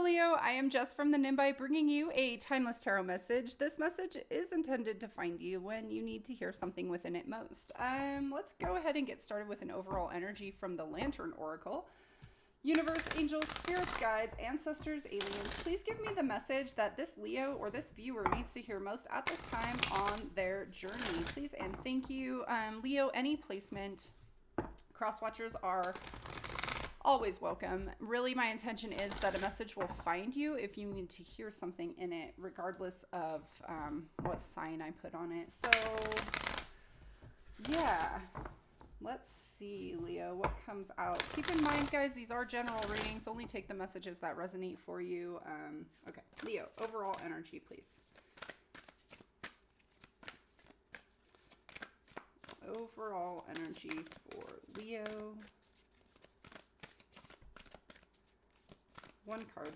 Leo, I am Jess from the Nimbi bringing you a timeless tarot message. This message is intended to find you when you need to hear something within it most. Let's go ahead and get started with an overall energy from the Lantern Oracle. Universe, angels, spirits, guides, ancestors, aliens, please give me the message that this Leo or this viewer needs to hear most at this time on their journey. Please and thank you. Leo, any placement, cross watchers are always welcome. Really, my intention is that a message will find you if you need to hear something in it, regardless of what sign I put on it. So, yeah. Let's see, Leo, what comes out. Keep in mind, guys, these are general readings. Only take the messages that resonate for you. Okay, Leo, overall energy, please. Overall energy for Leo. One card.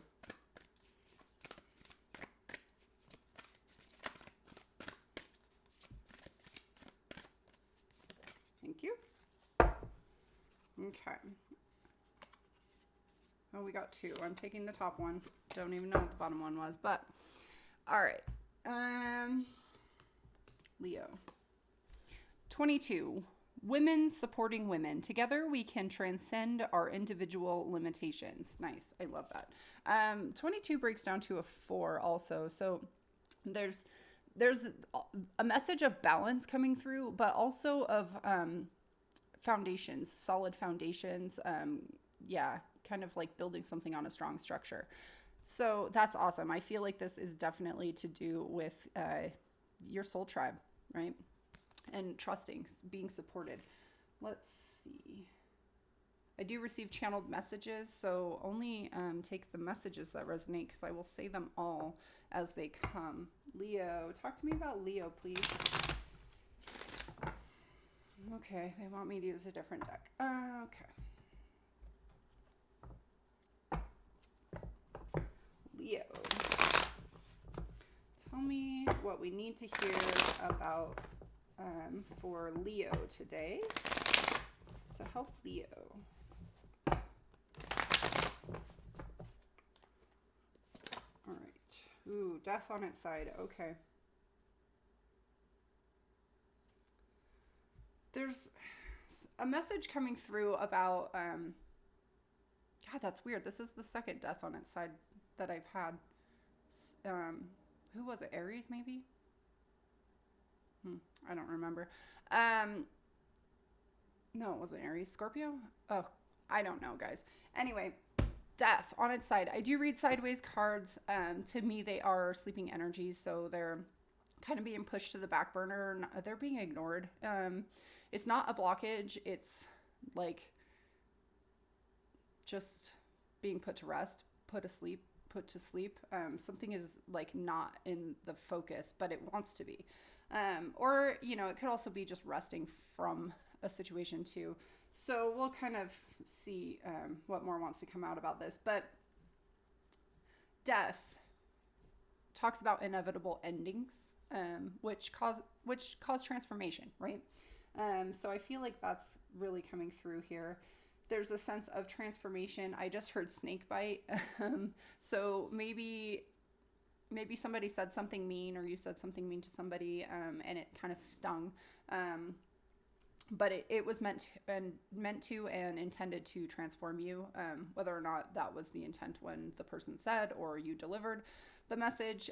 Thank you. Okay. Oh, we got two. I'm taking the top one. Don't even know what the bottom one was, but all right. Leo. 22. Women supporting women. Together we can transcend our individual limitations. Nice. I love that. 22 breaks down to a 4 also. So there's a message of balance coming through, but also of foundations, solid foundations. Yeah, kind of like building something on a strong structure. So that's awesome. I feel like this is definitely to do with your soul tribe, right? And trusting, being supported. Let's see. I do receive channeled messages, so only take the messages that resonate because I will say them all as they come. Leo, talk to me about Leo, please. Okay, they want me to use a different deck. Okay. Leo. Tell me what we need to hear about for Leo today to help Leo. All right. Ooh, death on its side. Okay. There's a message coming through about, God, that's weird. This is the second death on its side that I've had. Who was it? Aries, maybe? I don't remember. No, it wasn't Aries. Scorpio? Oh, I don't know, guys. Anyway, death on its side. I do read sideways cards. To me, they are sleeping energies, so they're kind of being pushed to the back burner. They're being ignored. It's not a blockage. It's like just being put to rest, put to sleep. Something is like not in the focus, but it wants to be. Or, you know, it could also be just resting from a situation too. So we'll kind of see what more wants to come out about this. But death talks about inevitable endings, which cause transformation, right? So I feel like that's really coming through here. There's a sense of transformation. I just heard snake bite. So maybe somebody said something mean, or you said something mean to somebody, and it kind of stung. But it was meant to and intended to transform you, whether or not that was the intent when the person said or you delivered the message.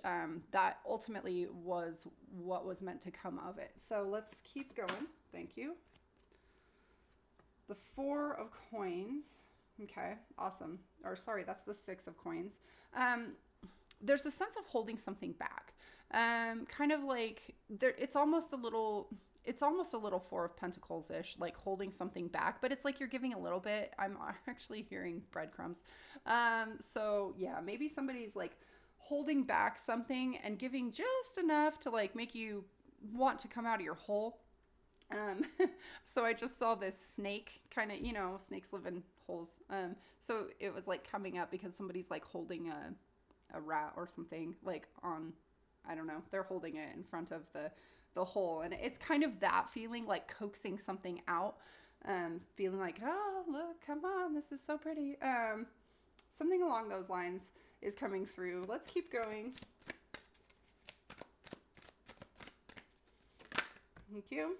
That ultimately was what was meant to come of it. So let's keep going. Thank you. The 4 of coins. Okay, awesome. Or sorry, that's the 6 of coins. There's a sense of holding something back. Kind of like it's almost a little 4 of Pentacles-ish, like holding something back, but it's like you're giving a little bit. I'm actually hearing breadcrumbs. So yeah, maybe somebody's like holding back something and giving just enough to like make you want to come out of your hole. So I just saw this snake kind of, you know, snakes live in holes. So it was like coming up because somebody's like holding a rat or something like on, I don't know, they're holding it in front of the hole. And it's kind of that feeling, like coaxing something out, feeling like, oh, look, come on, this is so pretty. Something along those lines. is coming through. Let's keep going. Thank you.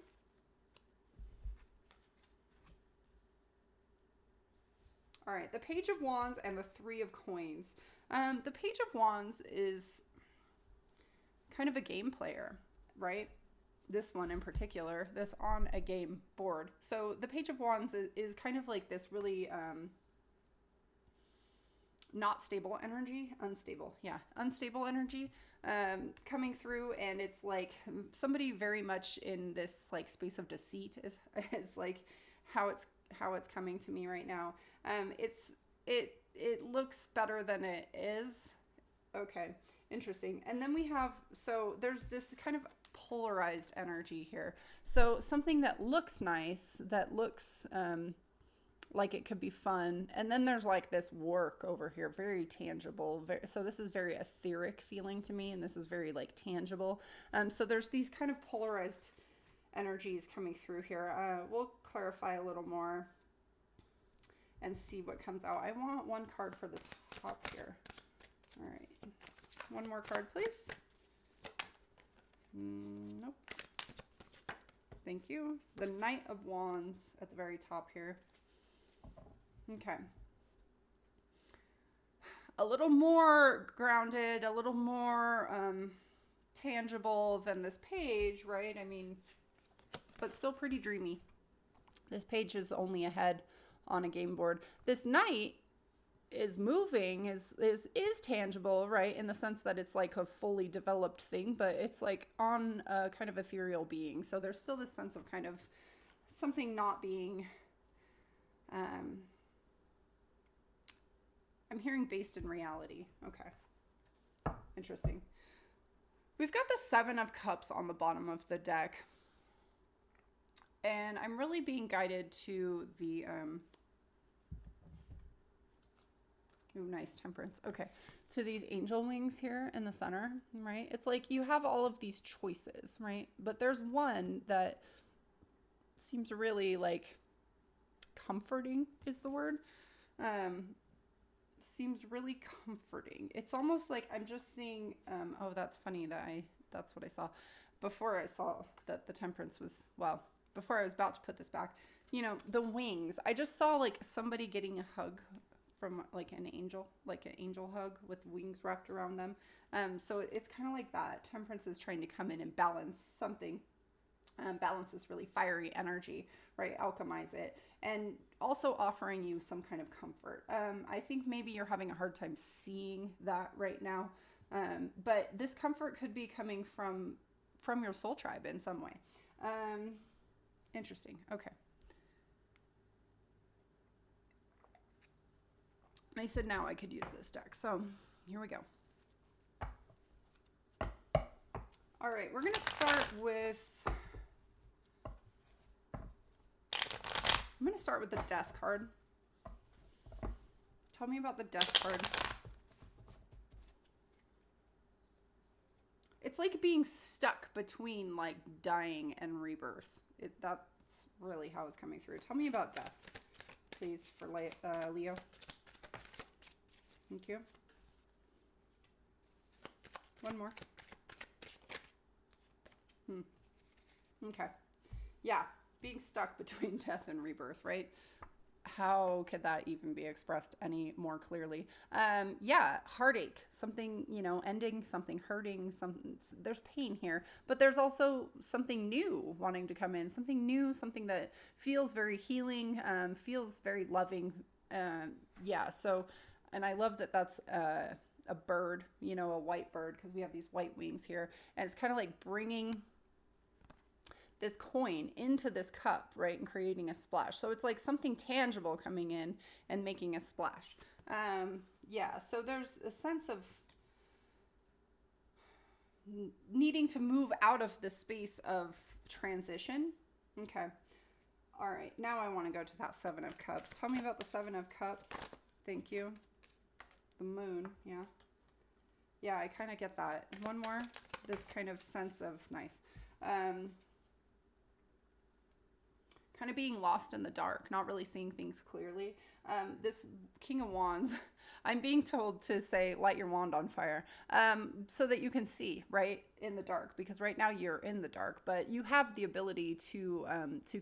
All right, the Page of Wands and the Three of Coins. The Page of Wands is kind of a game player, right? This one in particular, this on a game board. So the Page of Wands is kind of like this really not stable energy, unstable energy coming through, and it's like somebody very much in this like space of deceit is like how it's coming to me right now. It looks better than it is. Okay, interesting. And then we have, so there's this kind of polarized energy here. So something that looks nice, that looks like it could be fun, and then there's like this work over here, very tangible. So this is very etheric feeling to me, and this is very like tangible. So there's these kind of polarized energies coming through here. We'll clarify a little more and see what comes out. I want one card for the top here. All right, one more card, please. Nope. Thank you. The Knight of Wands at the very top here. Okay. A little more grounded, a little more tangible than this page, right? I mean, but still pretty dreamy. This page is only a head on a game board. This knight is moving, is tangible, right? In the sense that it's like a fully developed thing, but it's like on a kind of ethereal being. So there's still this sense of kind of something not being, I'm hearing based in reality. Okay. Interesting. We've got the Seven of Cups on the bottom of the deck. And I'm really being guided to the, ooh, nice Temperance. Okay. To these angel wings here in the center, right? It's like you have all of these choices, right? But there's one that seems really like comforting is the word. Seems really comforting. It's almost like I'm just seeing, oh, that's funny that's what I saw before I saw that the Temperance was, well, before I was about to put this back, you know, the wings. I just saw like somebody getting a hug from like an angel hug with wings wrapped around them. So it's kind of like that. Temperance is trying to come in and balance something, balance this really fiery energy, right? Alchemize it, and also offering you some kind of comfort. I think maybe you're having a hard time seeing that right now, but this comfort could be coming from your soul tribe in some way. Interesting. Okay. They said now I could use this deck. So here we go. All right, we're going to start with, I'm going to start with the Death card. Tell me about the Death card. It's like being stuck between like dying and rebirth. That's really how it's coming through. Tell me about death, please, for Leo. Thank you. One more. Okay. Yeah, being stuck between death and rebirth, right? How could that even be expressed any more clearly? Yeah, heartache, something, you know, ending, something hurting, there's pain here, but there's also something new wanting to come in, something new, something that feels very healing, feels very loving. Yeah, so, and I love that that's a bird, you know, a white bird, because we have these white wings here, and it's kind of like bringing this coin into this cup, right, and creating a splash. So it's like something tangible coming in and making a splash. Yeah, so there's a sense of needing to move out of the space of transition. Okay. All right, now I want to go to that Seven of Cups. Tell me about the Seven of Cups. Thank you. The moon, yeah. Yeah, I kind of get that. One more, this kind of sense of nice. kind of being lost in the dark, not really seeing things clearly. This King of Wands, I'm being told to say, light your wand on fire, so that you can see, right, in the dark, because right now you're in the dark, but you have the ability to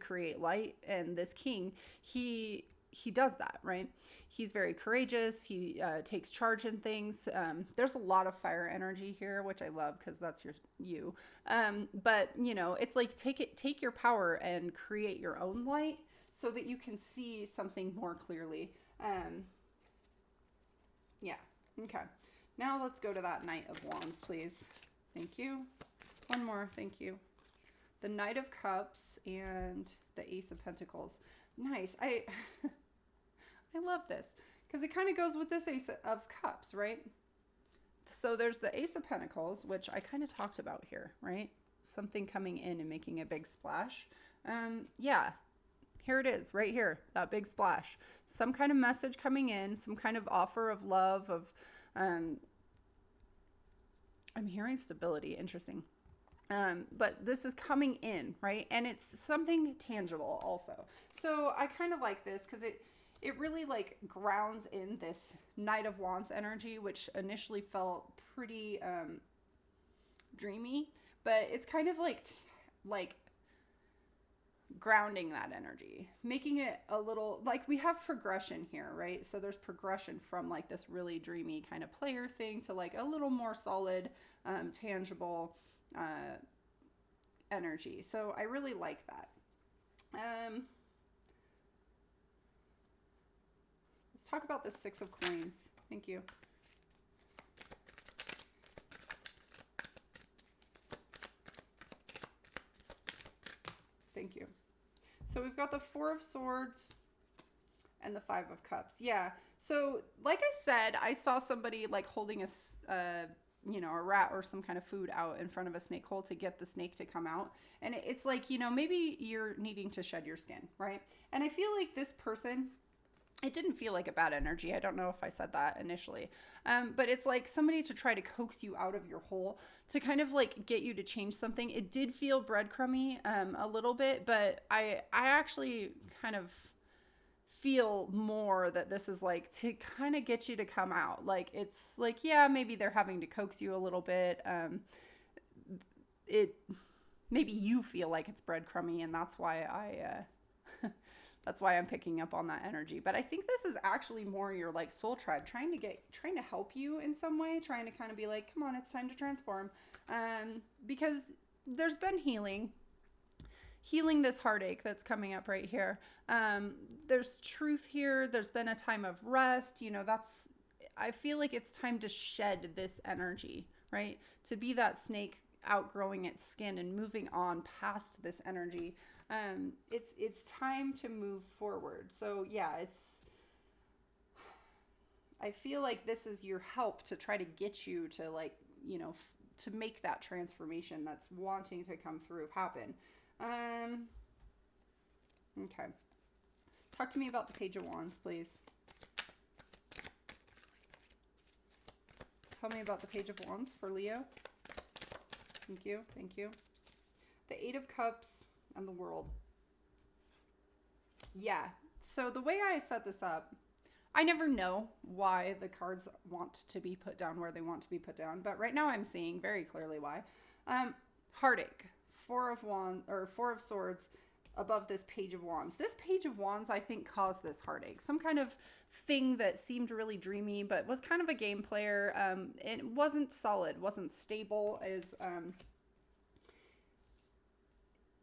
create light. And this king, he does that, right? He's very courageous. He takes charge in things. There's a lot of fire energy here, which I love because that's you. But you know, it's like take your power and create your own light so that you can see something more clearly. Yeah. Okay. Now let's go to that Knight of Wands, please. Thank you. One more. Thank you. The Knight of Cups and the Ace of Pentacles. Nice. I love this because it kind of goes with this Ace of Cups, right? So there's the Ace of Pentacles, which I kind of talked about here, right? Something coming in and making a big splash. Yeah, here it is right here, that big splash. Some kind of message coming in, some kind of offer of love, of, I'm hearing stability. Interesting. But this is coming in, right? And it's something tangible also. So I kind of like this because it really like grounds in this Knight of Wands energy, which initially felt pretty dreamy, but it's kind of like grounding that energy, making it a little like we have progression here, right? So there's progression from like this really dreamy kind of player thing to like a little more solid, tangible energy. So I really like that. Let's talk about the Six of Coins. Thank you. Thank you. So we've got the Four of Swords and the Five of Cups. Yeah. So like I said, I saw somebody like holding a rat or some kind of food out in front of a snake hole to get the snake to come out. And it's like, you know, maybe you're needing to shed your skin, right? And I feel like this person, it didn't feel like a bad energy. I don't know if I said that initially. But it's like somebody to try to coax you out of your hole, to kind of like get you to change something. It did feel breadcrumby a little bit, but I actually kind of feel more that this is like to kind of get you to come out. Like it's like, yeah, maybe they're having to coax you a little bit. Maybe you feel like it's breadcrumby, and that's why that's why I'm picking up on that energy. But I think this is actually more your like soul tribe trying to help you in some way, trying to kind of be like, come on, it's time to transform. Because there's been healing this heartache that's coming up right here. There's truth here. There's been a time of rest. You know, I feel like it's time to shed this energy, right? To be that snake outgrowing its skin and moving on past this energy. It's time to move forward. So yeah, I feel like this is your help to try to get you to like, you know, to make that transformation that's wanting to come through happen. Okay. Talk to me about the Page of Wands, please. Tell me about the Page of Wands for Leo. Thank you. Thank you. The Eight of Cups and the World. Yeah. So the way I set this up, I never know why the cards want to be put down where they want to be put down, but right now I'm seeing very clearly why. Heartache. Four of Swords above this Page of Wands. This Page of Wands, I think, caused this heartache. Some kind of thing that seemed really dreamy, but was kind of a game player. It wasn't solid, wasn't stable,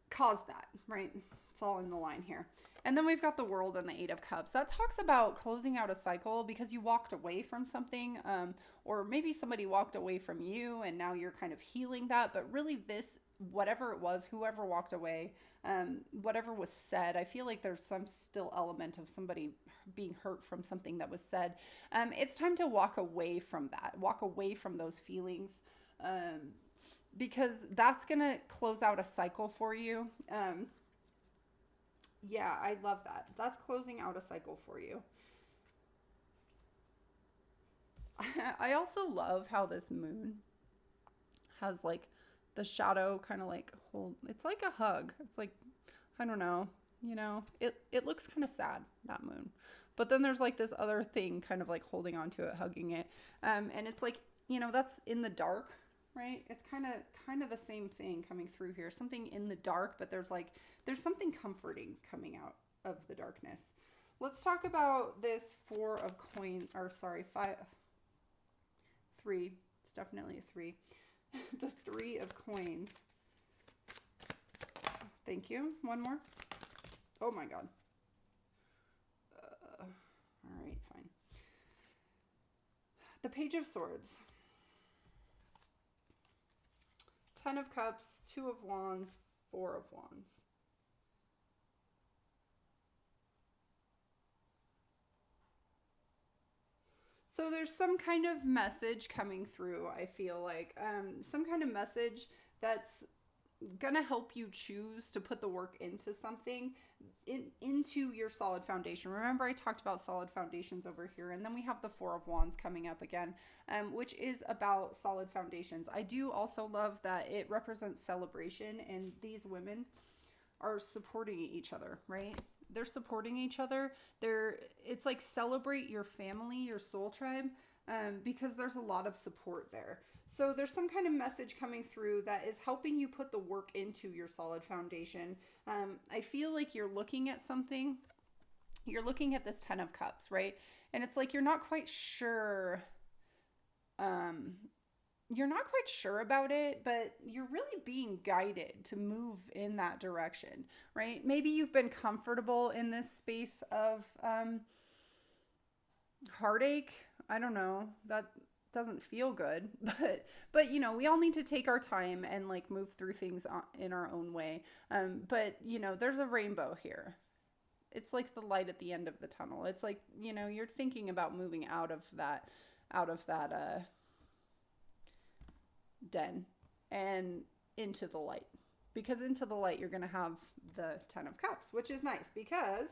caused that, right? It's all in the line here. And then we've got the World and the Eight of Cups. That talks about closing out a cycle because you walked away from something, or maybe somebody walked away from you and now you're kind of healing that. But really this, whatever it was, whoever walked away, whatever was said, I feel like there's some still element of somebody being hurt from something that was said. It's time to walk away from that, walk away from those feelings, because that's going to close out a cycle for you. Yeah, I love that. That's closing out a cycle for you. I also love how this moon has like the shadow kind of like it's like a hug. It's like, I don't know. you know, it looks kind of sad, that moon. But then there's like this other thing kind of like holding onto it, hugging it. And it's like, you know, that's in the dark, right? It's kind of the same thing coming through here. Something in the dark, but there's something comforting coming out of the darkness. Let's talk about this four of coins, or sorry, three. It's definitely a three. The three of coins. Thank you. One more. Oh my God. All right, fine. The Page of Swords. 10 of Cups, 2 of Wands, 4 of Wands. So there's some kind of message coming through, I feel like. Some kind of message that's gonna help you choose to put the work into something, into your solid foundation. Remember, I talked about solid foundations over here, and then we have the Four of Wands coming up again, which is about solid foundations. I do also love that it represents celebration, and these women are supporting each other, right? They're supporting each other. It's like celebrate your family, your soul tribe, because there's a lot of support there. So there's some kind of message coming through that is helping you put the work into your solid foundation. I feel like you're looking at something. You're looking at this 10 of Cups, right? And it's like you're not quite sure. You're not quite sure about it, but you're really being guided to move in that direction, right? Maybe you've been comfortable in this space of heartache. I don't know. That doesn't feel good, but you know, we all need to take our time and like move through things in our own way. But you know, there's a rainbow here. It's like the light at the end of the tunnel. It's like, you know, you're thinking about moving out of that den and into the light, because into the light you're going to have the 10 of Cups, which is nice because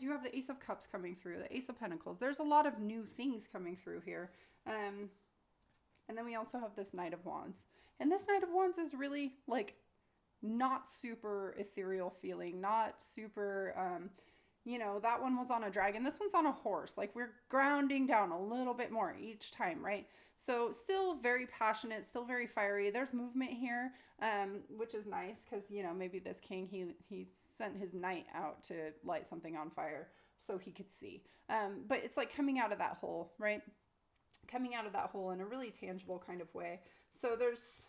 you have the Ace of Cups coming through, the Ace of Pentacles. There's a lot of new things coming through here. And then we also have this Knight of Wands, and this Knight of Wands is really like not super ethereal feeling, not super you know, that one was on a dragon. This one's on a horse. Like, we're grounding down a little bit more each time, right? So still very passionate, still very fiery. There's movement here, which is nice because, you know, maybe this king, he sent his knight out to light something on fire so he could see. But it's like coming out of that hole, right? Coming out of that hole in a really tangible kind of way. So there's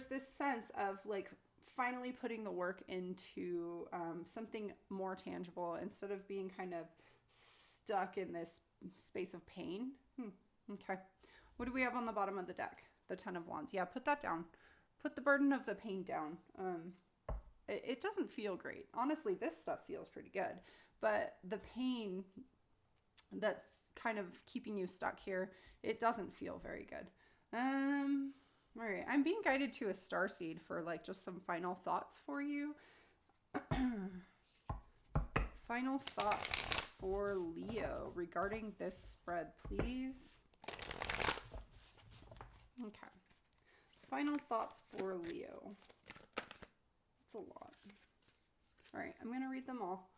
this sense of like finally putting the work into something more tangible instead of being kind of stuck in this space of pain. Okay. What do we have on the bottom of the deck? The 10 of Wands. Yeah, put that down. Put the burden of the pain down. It doesn't feel great. Honestly, this stuff feels pretty good. But the pain that's kind of keeping you stuck here, it doesn't feel very good. All right, I'm being guided to a starseed for like just some final thoughts for you. Final thoughts for Leo regarding this spread, please. Okay. Final thoughts for Leo. It's a lot. All right, I'm going to read them all.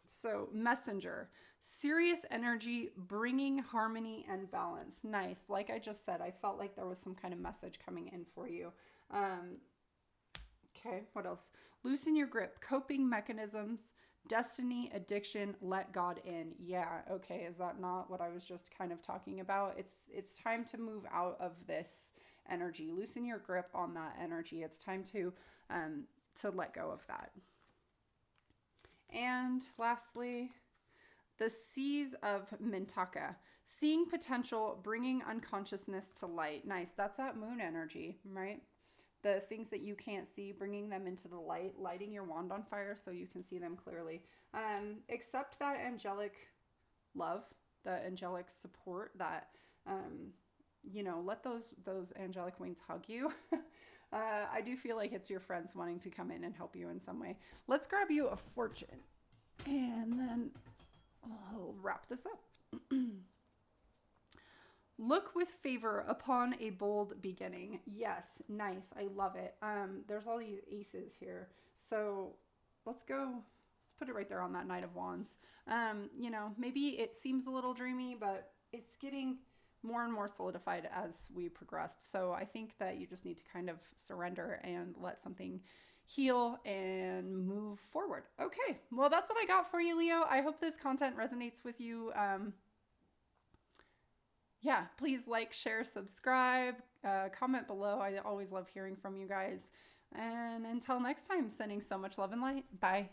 So, Messenger, serious energy, bringing harmony and balance. Nice. Like I just said, I felt like there was some kind of message coming in for you. Okay, what else? Loosen your grip, coping mechanisms, destiny, addiction, let God in. Yeah, okay, is that not what I was just kind of talking about? It's time to move out of this energy. Loosen your grip on that energy. It's time to let go of that. And lastly, the Seas of Mintaka, seeing potential, bringing unconsciousness to light. Nice. That's that moon energy, right? The things that you can't see, bringing them into the light, lighting your wand on fire so you can see them clearly. Accept that angelic love, the angelic support that, you know, let those angelic wings hug you. I do feel like it's your friends wanting to come in and help you in some way. Let's grab you a fortune and then I'll wrap this up. Look with favor upon a bold beginning. Yes, nice. I love it. There's all these aces here. So let's go. Let's put it right there on that Knight of Wands. You know, maybe it seems a little dreamy, but it's getting more and more solidified as we progressed. So I think that you just need to kind of surrender and let something heal and move forward. Okay, well, that's what I got for you, Leo. I hope this content resonates with you. Yeah, please like, share, subscribe, comment below. I always love hearing from you guys. And until next time, sending so much love and light. Bye.